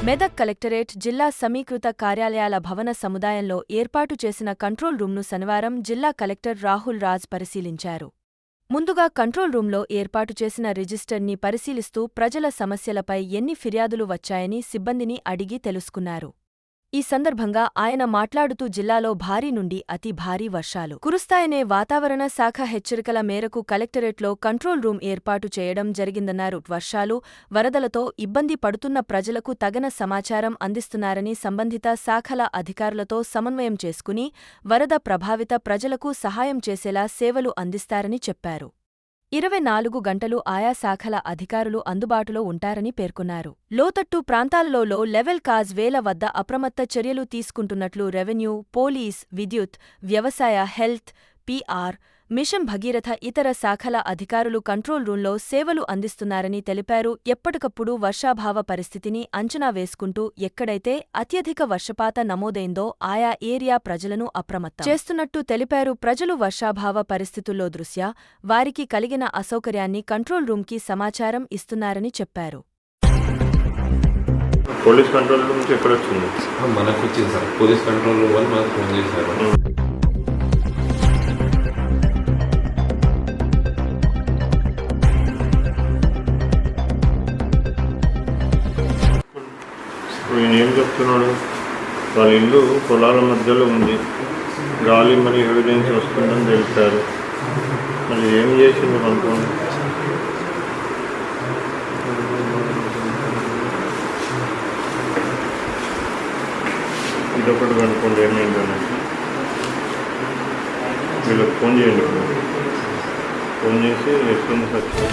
Medak collectorate జిల్లా సమీకృత కార్యాలయాల భవన సముదాయంలో ఏర్పాటు చేసిన కంట్రోల్ రూంను శనివారం జిల్లా కలెక్టర్ రాహుల్ రాజ్ పరిశీలించారు. ముందుగా కంట్రోల్ రూంలో ఏర్పాటు చేసిన రిజిస్టర్ని పరిశీలిస్తూ ప్రజల సమస్యలపై ఎన్ని ఫిర్యాదులు వచ్చాయని సిబ్బందిని అడిగి తెలుసుకున్నారు. ఈ సందర్భంగా ఆయన మాట్లాడుతూ జిల్లాలో భారీ నుండి అతి భారీ వర్షాలు కురుస్తాయనే వాతావరణ శాఖ హెచ్చరికల మేరకు కలెక్టరేట్లో కంట్రోల్ రూం ఏర్పాటు చేయడం జరిగిందన్నారు. వర్షాలు, వరదలతో ఇబ్బంది పడుతున్న ప్రజలకు తగిన సమాచారం అందిస్తున్నారని, సంబంధిత శాఖల అధికారులతో సమన్వయం చేసుకుని వరద ప్రభావిత ప్రజలకు సహాయం చేసేలా సేవలు అందిస్తారని చెప్పారు. 24 గంటలు ఆయా శాఖల అధికారులు అందుబాటులో ఉంటారని పేర్కొన్నారు. లోతట్టు ప్రాంతాలలో లో లెవెల్ కాజ్ వేల వద్ద అప్రమత్త చర్యలు తీసుకుంటున్నట్లు రెవెన్యూ, పోలీస్, విద్యుత్, వ్యవసాయ, హెల్త్, పీఆర్, మిషన్ భగీరథ ఇతర శాఖల అధికారులు కంట్రోల్ రూంలో సేవలు అందిస్తున్నారని తెలిపారు. ఎప్పటికప్పుడు వర్షాభావ పరిస్థితిని అంచనా వేసుకుంటూ ఎక్కడైతే అత్యధిక వర్షపాత నమోదైందో ఆయా ఏరియా ప్రజలను అప్రమత్తం చేస్తున్నట్టు తెలిపారు. ప్రజలు వర్షాభావ పరిస్థితుల్లో దృష్ట్యా వారికి కలిగిన అసౌకర్యాన్ని కంట్రోల్ రూంకి సమాచారం ఇస్తున్నారని చెప్పారు. పోలీస్ కంట్రోల్ రూమ్ నుంచి ఎక్కడ వచ్చింది? మనకు వచ్చింది సార్. పోలీస్ కంట్రోల్ రూమ్ వాళ్ళు మనకు ఫోన్ చేశారు. ఈయన ఏం చెప్తున్నాడు? వాళ్ళ ఇల్లు పొలాల మధ్యలో ఉంది, గాలి మరియు ఎవిడెన్స్ వస్తుందని తెలిపారు. మళ్ళీ ఏం చేసిండు అనుకోండి. ఇదొకటి కనుక్కోండి ఏమైందని. వీళ్ళకి ఫోన్ చేయండి. ఫోన్ చేసి ఎట్లుంది సచ్చి